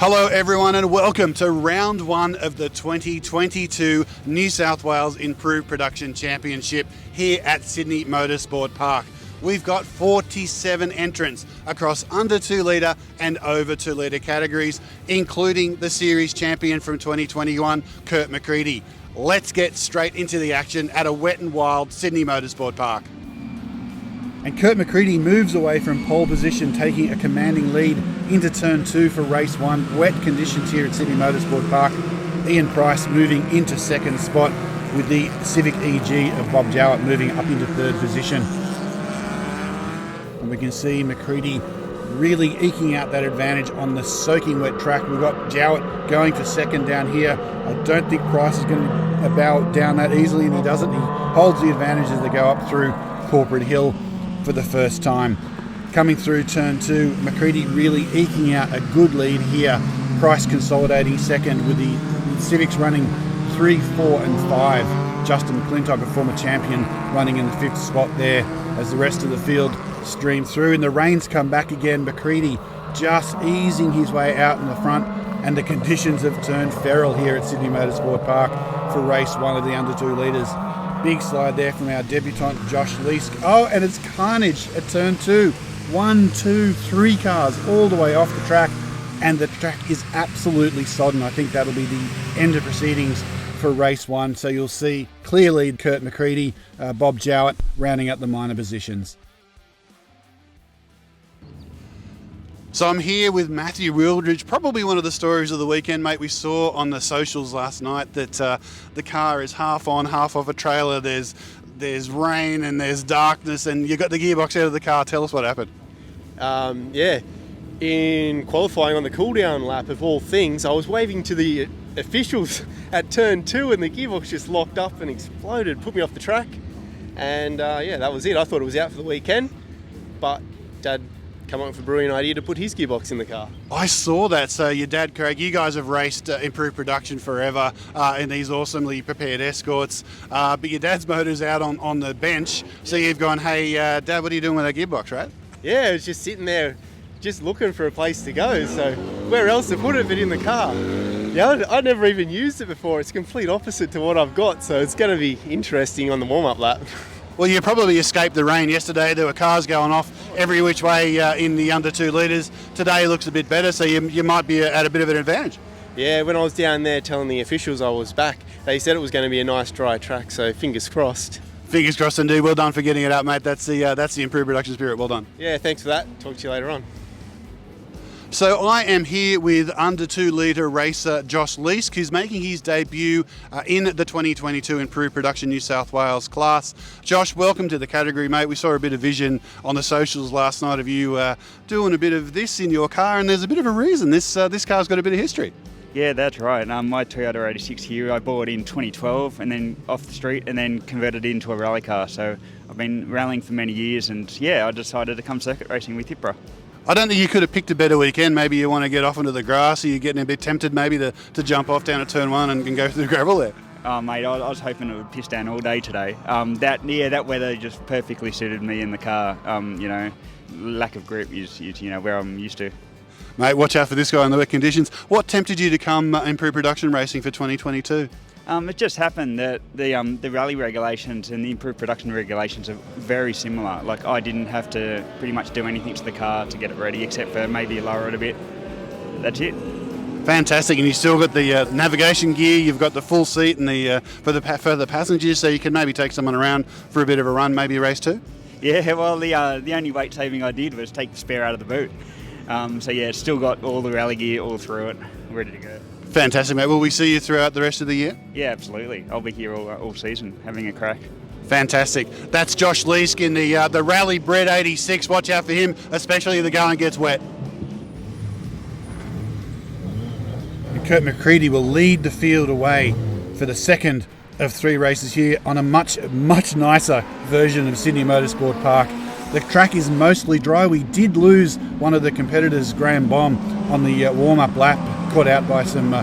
Hello everyone and welcome to round one of the 2022 New South Wales Improved Production Championship here at Sydney Motorsport Park. We've got 47 entrants across under 2 litre and over 2 litre categories, including the series champion from 2021, Kurt Macready. Let's get straight into the action at a wet and wild Sydney Motorsport Park. And Kurt Macready moves away from pole position, taking a commanding lead into turn 2 for race 1. Wet conditions here at Sydney Motorsport Park. Ian Price moving into second spot with the Civic EG of Bob Jowett moving up into third position. And we can see Macready really eking out that advantage on the soaking wet track. We've got Jowett going for second down here. I don't think Price is going to bow down that easily, and he doesn't. He holds the advantage as they go up through Corporate Hill for the first time. Coming through turn 2, Macready really eking out a good lead here. Price consolidating second with the Civics running 3, 4 and 5. Justin McClintock, a former champion, running in the 5th spot there as the rest of the field stream through. And the rains come back again. Macready just easing his way out in the front, and the conditions have turned feral here at Sydney Motorsport Park for race 1 of the under 2 litres. Big slide there from our debutant Josh Leask. Oh, and it's carnage at turn 2. 1, 2, 3 cars all the way off the track, and the track is absolutely sodden. I think that'll be the end of proceedings for race 1. So you'll see clear lead Kurt Macready, Bob Jowett rounding up the minor positions. So I'm here with Matthew Wildridge, probably one of the stories of the weekend, mate. We saw on the socials last night that the car is half on, half off a trailer. There's rain and there's darkness, and you got the gearbox out of the car. Tell us what happened. In qualifying on the cool-down lap of all things, I was waving to the officials at turn 2, and the gearbox just locked up and exploded, put me off the track. And that was it. I thought it was out for the weekend, but Dad come up with a brilliant idea to put his gearbox in the car. I saw that. So your dad, Craig, you guys have raced Improved Production forever in these awesomely prepared escorts, but your dad's motor's out on the bench, so you've gone, hey Dad, what are you doing with that gearbox, right? Yeah, it was just sitting there just looking for a place to go, so where else to put it but in the car? Yeah, I never even used it before. It's complete opposite to what I've got, so it's going to be interesting on the warm-up lap. Well, you probably escaped the rain yesterday. There were cars going off every which way in the under 2 litres. Today looks a bit better, so you might be at a bit of an advantage. Yeah, when I was down there telling the officials I was back, they said it was going to be a nice dry track, so fingers crossed. Fingers crossed indeed. Well done for getting it out, mate. That's the Improved Production spirit. Well done. Yeah, thanks for that. Talk to you later on. So I am here with under 2 litre racer Josh Leask, who's making his debut in the 2022 Improved Production New South Wales class. Josh, welcome to the category, mate. We saw a bit of vision on the socials last night of you doing a bit of this in your car, and there's a bit of a reason. This car's got a bit of history. Yeah, that's right. My Toyota 86 here, I bought in 2012 and then off the street and then converted it into a rally car. So I've been rallying for many years, and yeah, I decided to come circuit racing with IPRA. I don't think you could have picked a better weekend. Maybe you want to get off into the grass, or you're getting a bit tempted maybe to jump off down at turn 1 and go through the gravel there. Oh, mate, I was hoping it would piss down all day today. That weather just perfectly suited me in the car. Lack of grip is where I'm used to. Mate, watch out for this guy in the wet conditions. What tempted you to come Improved Production racing for 2022? It just happened that the rally regulations and the Improved Production regulations are very similar. Like, I didn't have to pretty much do anything to the car to get it ready, except for maybe lower it a bit. That's it. Fantastic, and you still got the navigation gear. You've got the full seat and for the passengers, so you can maybe take someone around for a bit of a run, maybe race 2. Yeah, well, the only weight saving I did was take the spare out of the boot. It's still got all the rally gear all through it, ready to go. Fantastic, mate. Will we see you throughout the rest of the year? Yeah, absolutely. I'll be here all season, having a crack. Fantastic. That's Josh Leask in the Rally Bred 86. Watch out for him, especially if the going gets wet. And Kurt Macready will lead the field away for the second of 3 races here on a much, much nicer version of Sydney Motorsport Park. The track is mostly dry. We did lose one of the competitors, Graham Baum, on the warm-up lap, caught out by some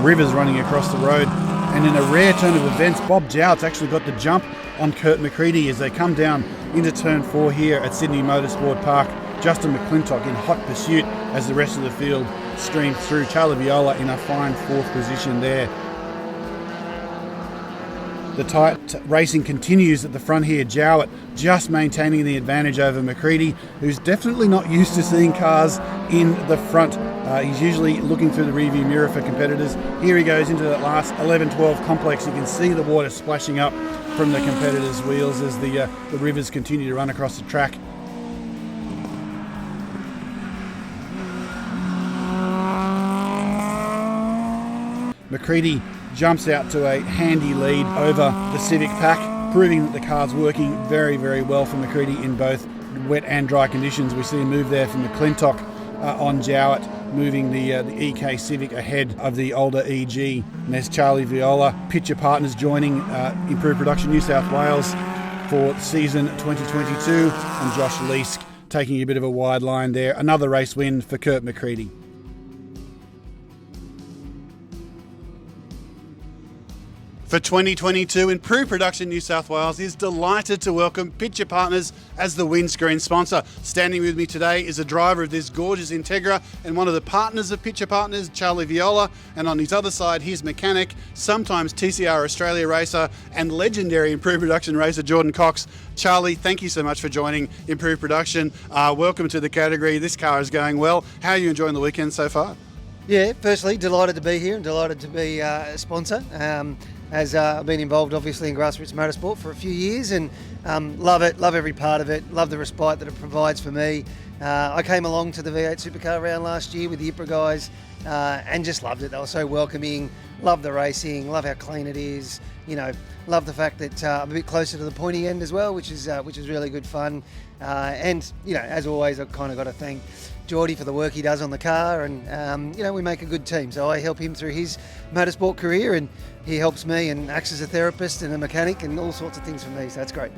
rivers running across the road. And in a rare turn of events, Bob Jowett's actually got the jump on Kurt Macready as they come down into turn 4 here at Sydney Motorsport Park. Justin McClintock in hot pursuit as the rest of the field streamed through. Charlie Viola in a fine 4th position there. The tight racing continues at the front here. Jowett just maintaining the advantage over Macready, who's definitely not used to seeing cars in the front. He's usually looking through the rearview mirror for competitors. Here he goes into that last 11-12 complex. You can see the water splashing up from the competitors' wheels as the rivers continue to run across the track. Macready jumps out to a handy lead over the Civic pack, proving that the car's working very, very well for Macready in both wet and dry conditions. We see a move there from McClintock on Jowett, moving the EK Civic ahead of the older EG. And there's Charlie Viola, picture partners joining Improved Production New South Wales for season 2022, and Josh Leask taking a bit of a wide line there. Another race win for Kurt Macready. For 2022, Improved Production New South Wales is delighted to welcome Picture Partners as the windscreen sponsor. Standing with me today is a driver of this gorgeous Integra and one of the partners of Picture Partners, Charlie Viola. And on his other side, his mechanic, sometimes TCR Australia racer and legendary Improved Production racer, Jordan Cox. Charlie, thank you so much for joining Improved Production. Welcome to the category. This car is going well. How are you enjoying the weekend so far? Yeah, firstly, delighted to be here and delighted to be a sponsor. As I've been involved obviously in grassroots motorsport for a few years and love it, love every part of it, love the respite that it provides for me. I came along to the V8 Supercar round last year with the IPRA guys and just loved it. They were so welcoming, love the racing, love how clean it is, you know, love the fact that I'm a bit closer to the pointy end as well, which is really good fun. And, you know, as always, I've kind of got to thank Geordie for the work he does on the car, and you know, we make a good team. So I help him through his motorsport career, and he helps me and acts as a therapist and a mechanic and all sorts of things for me. So that's great.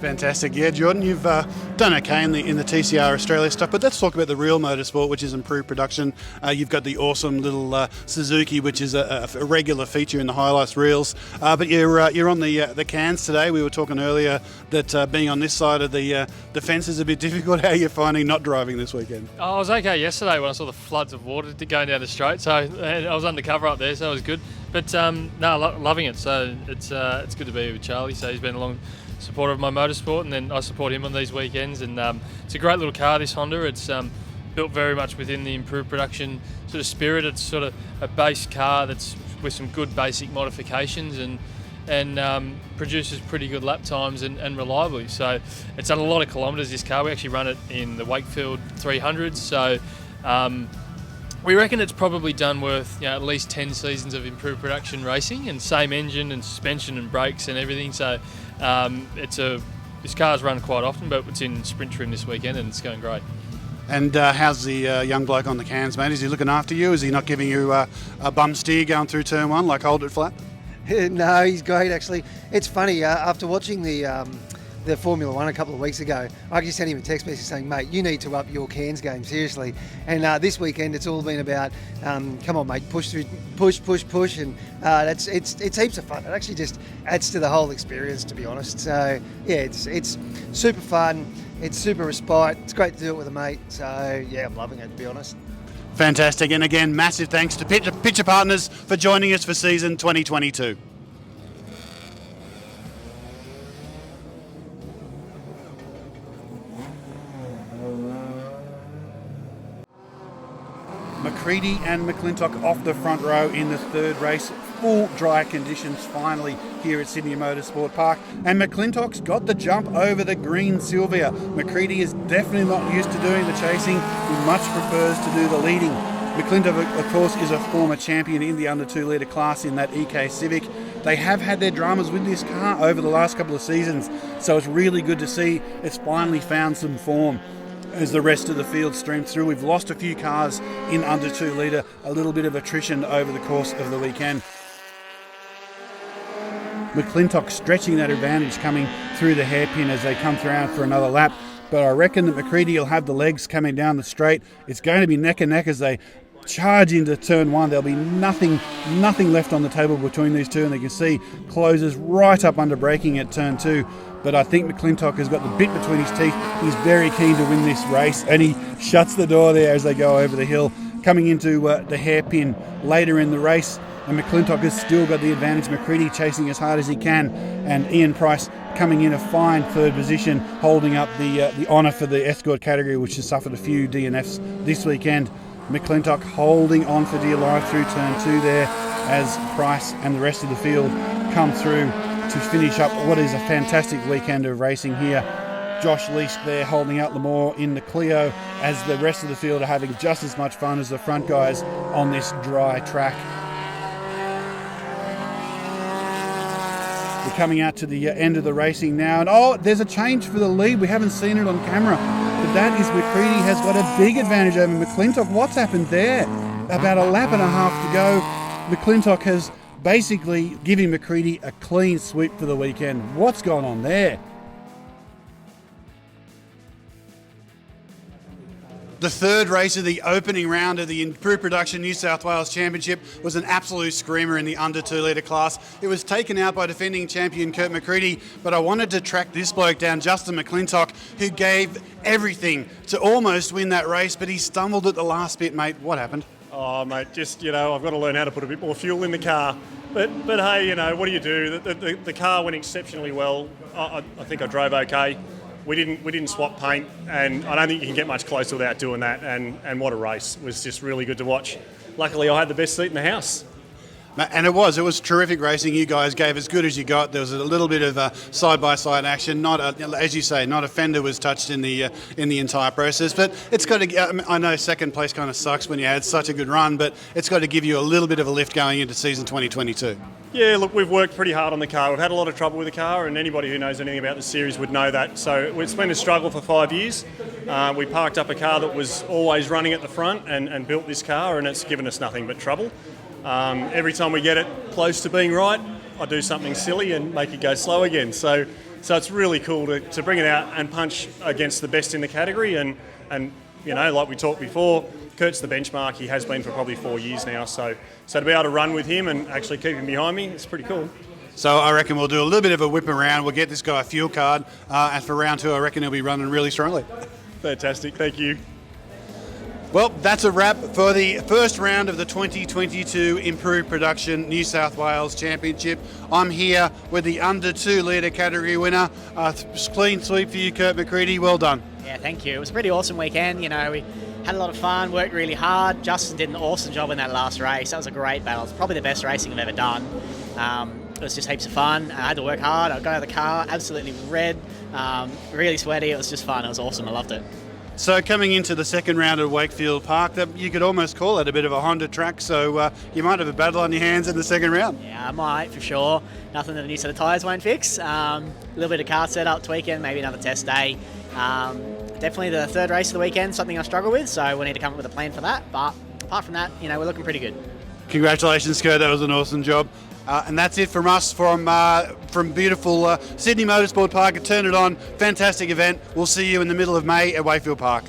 Fantastic. Yeah, Jordan, you've done okay in the TCR Australia stuff, but let's talk about the real motorsport, which is Improved Production. You've got the awesome little Suzuki, which is a regular feature in the highlights reels. But you're on the cans today. We were talking earlier that being on this side of the fence is a bit difficult. How are you finding not driving this weekend? I was okay yesterday when I saw the floods of water going down the straight, so I was undercover up there, so it was good. But loving it. So it's good to be with Charlie. So he's been a long supporter of my motorsport, and then I support him on these weekends. And it's a great little car, this Honda. It's built very much within the Improved Production sort of spirit. It's sort of a base car that's with some good basic modifications and produces pretty good lap times and reliably. So it's done a lot of kilometres, this car. We actually run it in the Wakefield 300s. So we reckon it's probably done worth, you know, at least 10 seasons of Improved Production racing, and same engine and suspension and brakes and everything. So this car's run quite often, but it's in sprint trim this weekend and it's going great. And how's the young bloke on the cans, mate? Is he looking after you? Is he not giving you a bum steer going through turn one like Hold It Flat? No, he's great actually. It's funny, after watching the Formula One a couple of weeks ago, I actually sent him a text message saying, mate, you need to up your cans game, seriously. And this weekend it's all been about, come on mate, push through, push, and it's heaps of fun. It actually just adds to the whole experience, to be honest. So yeah, it's super fun, it's super respite, it's great to do it with a mate. So yeah, I'm loving it, to be honest. Fantastic, and again, massive thanks to Picture Partners for joining us for season 2022. Macready and McClintock off the front row in the third race. Full dry conditions finally here at Sydney Motorsport Park. And McClintock's got the jump over the green Sylvia. Macready is definitely not used to doing the chasing. He much prefers to do the leading. McClintock, of course, is a former champion in the under 2 litre class in that EK Civic. They have had their dramas with this car over the last couple of seasons, so it's really good to see it's finally found some form. As the rest of the field streamed through, we've lost a few cars in under 2 litre, a little bit of attrition over the course of the weekend. McClintock stretching that advantage coming through the hairpin as they come around for another lap. But I reckon that Macready will have the legs coming down the straight. It's going to be neck and neck as they charge into turn one. There'll be nothing left on the table between these two, and you can see closes right up under braking at turn two. But I think McClintock has got the bit between his teeth. He's very keen to win this race, and he shuts the door there as they go over the hill. coming into the hairpin later in the race. And McClintock has still got the advantage. Macready chasing as hard as he can, and Ian Price coming in a fine third position, holding up the honour for the escort category, which has suffered a few DNFs this weekend. McClintock holding on for dear life through turn 2 there, as Price and the rest of the field come through to finish up what is a fantastic weekend of racing here. Josh Leask there holding out Lamore in the Clio, as the rest of the field are having just as much fun as the front guys on this dry track. We're coming out to the end of the racing now, and there's a change for the lead. We haven't seen it on camera, but that is Macready has got a big advantage over McClintock. What's happened there? About a lap and a half to go. McClintock has basically given Macready a clean sweep for the weekend. What's going on there? The third race of the opening round of the Improved Production New South Wales Championship was an absolute screamer in the under 2 litre class. It was taken out by defending champion Kurt Macready, but I wanted to track this bloke down, Justin McClintock, who gave everything to almost win that race, but he stumbled at the last bit, mate. What happened? Oh, mate, just, I've got to learn how to put a bit more fuel in the car. But hey, what do you do? The car went exceptionally well. I think I drove okay. We didn't swap paint, and I don't think you can get much closer without doing that. And what a race. It was just really good to watch. Luckily, I had the best seat in the house. And it was terrific racing. You guys gave as good as you got. There was a little bit of side-by-side action. As you say, not a fender was touched in the entire process. But it's got to. I know second place kind of sucks when you had such a good run, but it's got to give you a little bit of a lift going into season 2022. Yeah, look, we've worked pretty hard on the car. We've had a lot of trouble with the car, and anybody who knows anything about the series would know that. So it's been a struggle for 5 years. We parked up a car that was always running at the front and built this car, and it's given us nothing but trouble. Every time we get it close to being right, I do something silly and make it go slow again. So it's really cool to bring it out and punch against the best in the category. And like we talked before, Kurt's the benchmark. He has been for probably 4 years now. So to be able to run with him and actually keep him behind me, it's pretty cool. So I reckon we'll do a little bit of a whip around. We'll get this guy a fuel card. And for round 2, I reckon he'll be running really strongly. Fantastic. Thank you. Well, that's a wrap for the first round of the 2022 Improved Production New South Wales Championship. I'm here with the under 2 litre category winner. Clean sweep for you, Kurt Macready. Well done. Yeah, thank you. It was a pretty awesome weekend. We had a lot of fun, worked really hard. Justin did an awesome job in that last race. That was a great battle. It's probably the best racing I've ever done. It was just heaps of fun. I had to work hard. I got out of the car, absolutely red, really sweaty. It was just fun. It was awesome. I loved it. So coming into the second round at Wakefield Park, you could almost call it a bit of a Honda track, so you might have a battle on your hands in the second round. Yeah, I might, for sure. Nothing that a new set of tyres won't fix. A little bit of car setup, tweaking, maybe another test day. Definitely the third race of the weekend, something I struggle with, so we need to come up with a plan for that. But apart from that, we're looking pretty good. Congratulations, Kurt. That was an awesome job. And that's it from us from beautiful Sydney Motorsport Park at Turn It On. Fantastic event. We'll see you in the middle of May at Wakefield Park.